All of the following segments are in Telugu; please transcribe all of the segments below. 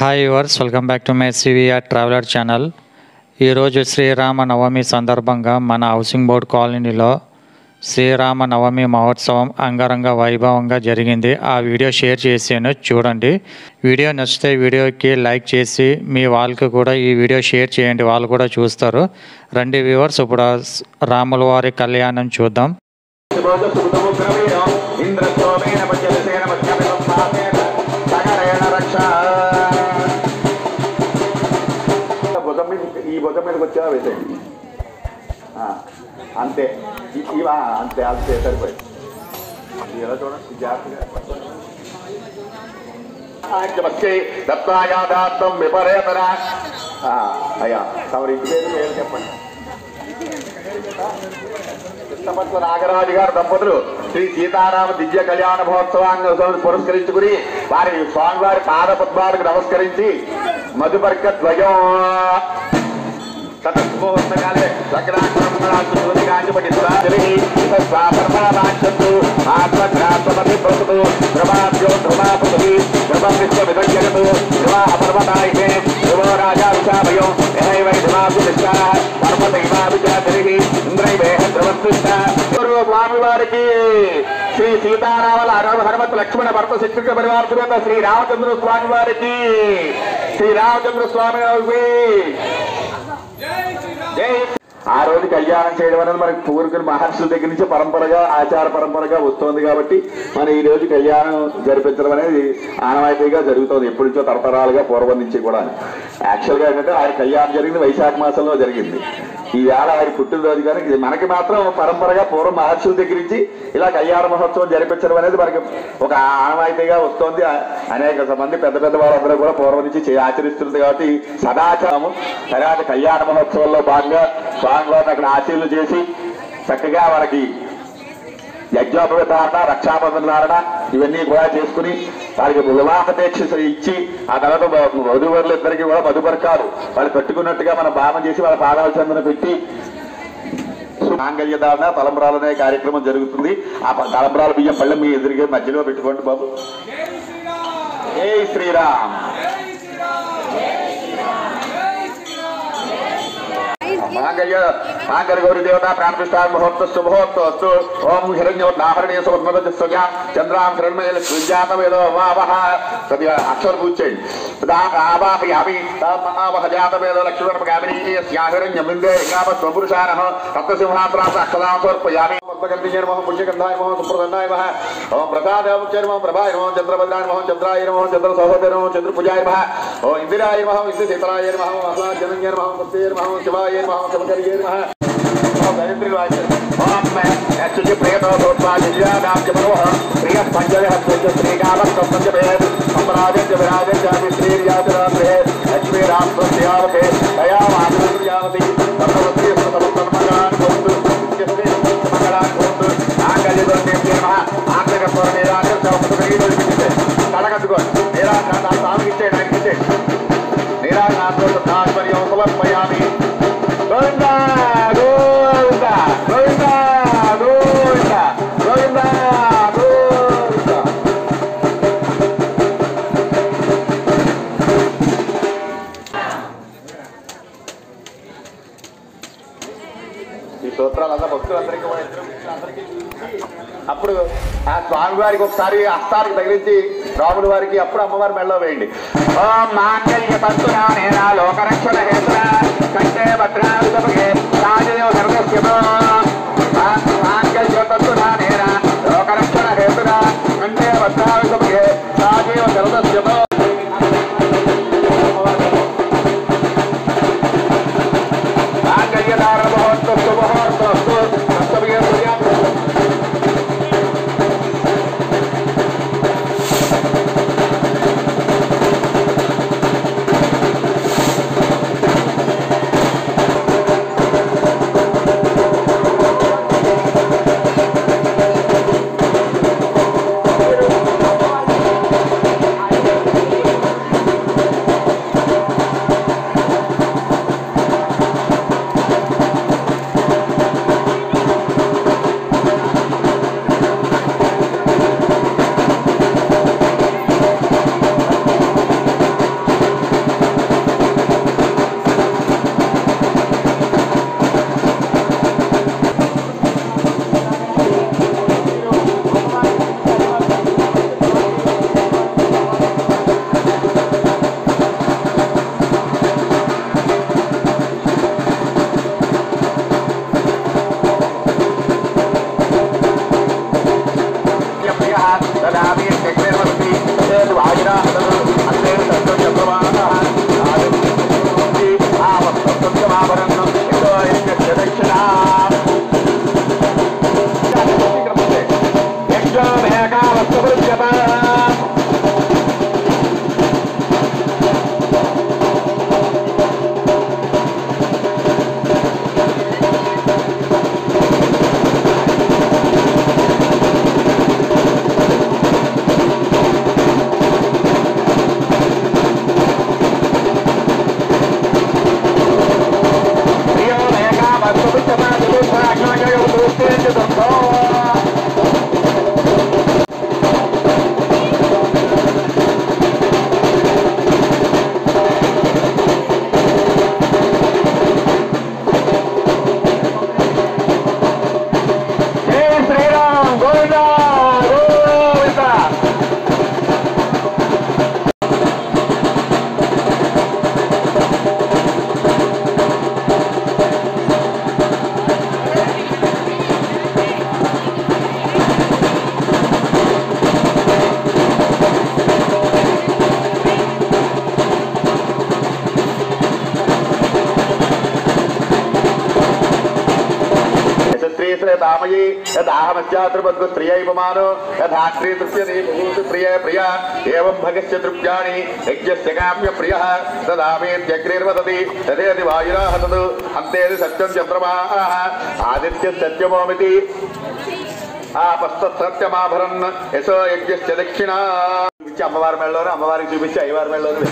Hi yours, welcome back to my CVR traveller channel. ఈరోజు శ్రీరామ నవమి సందర్భంగా మన హౌసింగ్ బోర్డ్ కాలనీలో శ్రీరామ నవమి మహోత్సవం అంగరంగ వైభవంగా జరిగింది. ఆ వీడియో షేర్ చేసాను, చూడండి. వీడియో నచ్చితే వీడియోకి లైక్ చేసి మీ వాళ్ళకి కూడా ఈ వీడియో షేర్ చేయండి, వాళ్ళు కూడా చూస్తారు. రండి వ్యూవర్స్, ఇప్పుడు రాముల వారి కళ్యాణం చూద్దాం. ఈ భుజం మీదకి వచ్చేలా వేసేయండి. అంతే అంతే అంతే సరిపోయింది. ఎలా చూడండి జాగ్రత్తగా విపరేతరా. అయ్యా తమరు ఇంటి పేరు చెప్పండి. కృష్ణపట్ల నాగరాజు గారు దంపతులు శ్రీ సీతారామ దివ్య కళ్యాణ మహోత్సవాన్ని పురస్కరించుకుని వారి స్వామివారి పాద పద్మాలకు నమస్కరించి మధుపర్క ద్వయం సతస్మోహస్తకాలే లగ్నాంతరాంతు ఆత్మగ్రాత్మతి ప్రసుతు ధ్రువాభ్యో ధ్రువాపృథి ధ్రువం విశ్వవిదగ్యగతు ధ్రువాహ పర్వతాయితే ధ్రువో రాజా విశాభయం యహైవై ధ్రువాభ్య నిష్కారః పర్వతైవాభిచారిః ఇంద్రైవేహ ధ్రువస్పృష్ట. స్వామివారికి శ్రీ సీతారాముల హనుమత్ లక్ష్మణ భరత శత్రుఘ్న పరివార శ్రీ రామచంద్ర స్వామి వారికి ఆ రోజు కళ్యాణం చేయడం అనేది మనకి పూర్వీకులు మహర్షుల దగ్గర నుంచి పరంపరగా ఆచార పరంపరగా వస్తుంది. కాబట్టి మనం ఈ రోజు కళ్యాణం జరిపించడం అనేది ఆనవాయితీగా జరుగుతుంది, ఎప్పటి నుంచో తరతరాలుగా పూర్వం నుంచి కూడా. యాక్చువల్గా ఏంటంటే ఆయన కళ్యాణం జరిగింది వైశాఖ మాసంలో జరిగింది. ఈ వేళ ఆయన పుట్టినరోజు కానీ మనకి మాత్రం పరంపరగా పూర్వం మహర్షుల దగ్గర నుంచి ఇలా కళ్యాణ మహోత్సవం జరిపించడం అనేది మనకి ఒక ఆనవాయితీగా వస్తుంది. అనేక మంది పెద్ద పెద్ద వాళ్ళందరూ కూడా పూర్వం నుంచి ఆచరిస్తుంది. కాబట్టి సదాచారము తర్వాత కళ్యాణ మహోత్సవంలో భాగంగా స్వామివారిని అక్కడ ఆశీర్లు చేసి చక్కగా వాళ్ళకి యజ్ఞోపవితారణ, రక్షాబంధనారణ ఇవన్నీ కూడా చేసుకుని వారికి వివాహపేక్ష ఇచ్చి ఆ తర్వాత వధువరులు ఇద్దరికి కూడా మధుపర్కాలు వాళ్ళు కట్టుకున్నట్టుగా మనం భావన చేసి వాళ్ళ పాదాల చెందన పెట్టి మాంగళ్యధారణ తలంబ్రాలు అనే కార్యక్రమం జరుగుతుంది. ఆ తలంబ్రాల బియ్యం పళ్ళెం మీ ఎదురుగా మధ్యలో పెట్టుకోండి బాబు. జై శ్రీరామ్. మాంగళ్య గౌరీ దేవత ప్రాణప్రతిష్ఠా ముహూర్తస్తు ముహూర్తస్తు. ఓం హిరణ్యోద్ధారణీయ చంద్రాం హిరణ్మయ సుజాత వేదో వావహ కొద్దిగా అక్షరం పూజ చేయండి. ఆవాహయామి ఆవహ జాత వేదో లక్ష్మీగామినీ హిరణ్యమిందే ఇంగామ స్వపురుషానః తత్వసింహాసనాస అక్షరాం సమర్పయామి. పద్మగంధిన్యై నమః పుణ్యగంధాయ నమః సుప్రసన్నాయ నమః. ఓం ప్రసాదాయ నమః ప్రభాయ నమః చంద్రభద్రాయ నమః చంద్రాయ నమః చంద్ర సహోదర నమః చంద్రపూజాయ నమః. ఓం ఇందిరాయ నమః ఇంద్రశీతలాయ నమః ఆహ్లాదజనన్య నమః సత్యే నమః శివాయ నమః శివకర్యే నమః. ఓం గాయత్రి వాచ ఓం యచ్చుచి ప్రేతో సోత్వాదిజ్యానాం జమనోః ప్రియః పంచదహ శ్రీకామః పంచభేద సంప్రాజంచ విరాజంచామి శ్రీర్యాచరాత్రే లక్ష్మీ రామస్యావతే దయా మాధుర్యావతి సర్వశ్రీ సమస్తమగాన్ భవంతు మంగళాన్ భవంతు. ఆంగల్యదోషే నమః. ఆంగకస్వర నీరాజం సౌందర్యదోషితే తలకట్టుకోండి. నీరాజ నా స్వామికి ఇచ్చేయండి, ఆయనకి ఇచ్చేయండి. నీరాజ నాతో తాత్పర్యం సమర్పయామి. గోవిందా గోవిందా గోవిందా గోవిందా గోవిందా గోవిందా. ఈ సూత్రాలంతా భక్తులందరికీ అందరికీ అప్పుడు ఆ స్వామి వారికి ఒకసారి హస్తానికి తగిలించి రాముడి వారికి అప్పుడు అమ్మవారి మెళ్ళలో వేయండి. ఓం మాంగళ్య తంతునా నేనా లోకరక్షణ హేతునా కంటే భద్రాయుధముగే రాజదేవ సర్వస్యమో. మాంగళ్య తంతునా నేనా లోకరక్షణ హేతునా కంటే భద్రాయుధముగే రాజదేవ సర్వస్యమో. మాంగళ్యధారణ మహోత్సవ మహోత్సవ तामयी यदाहमस्यात्रिपद्गु स्त्रियैपमानो यथात्रि तृप्यते प्रिय प्रिय एवं भगस्य तृप्याणि यज्ञस्य काम्य प्रियः तदामेत्यग्निर्वदति तदेति वायुराः तद् अन्तेति सत्यं चन्द्रमाः आदित्यं सत्यमोमिति ఆపస్తత్యమాభరన్ యశో యజ్ఞస్య దక్షిణ ఇచ్చి అమ్మవారి మెళ్ళలోనే అమ్మవారికి చూపించి అయ్యవారి మెళ్ళలోనే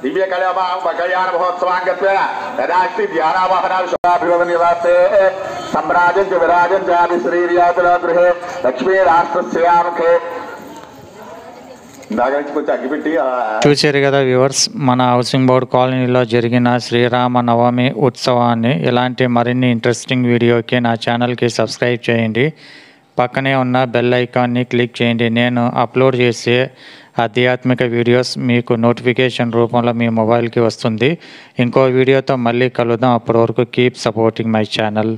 दिव्य कल्याण महोत्सवांगत्वेन तदास्ति ध्यानावाहनाभिवदनिवासे सम्राजं च विराजं च आदिश्रीर्यातुलगृहे लक्ष्मी राष्ट्रस्यामुखे చూశారు కదా వ్యూవర్స్, మన హౌసింగ్ బోర్డ్ కాలనీలో జరిగిన శ్రీరామ నవమి ఉత్సవాన్ని. ఇలాంటి మరిన్ని ఇంట్రెస్టింగ్ వీడియోకి నా ఛానల్కి సబ్స్క్రైబ్ చేయండి. పక్కనే ఉన్న బెల్ ఐకాన్ని క్లిక్ చేయండి. నేను అప్లోడ్ చేసే ఆధ్యాత్మిక వీడియోస్ మీకు నోటిఫికేషన్ రూపంలో మీ మొబైల్కి వస్తుంది. ఇంకో వీడియోతో మళ్ళీ కలుద్దాం. అప్పటి వరకు కీప్ సపోర్టింగ్ మై ఛానల్.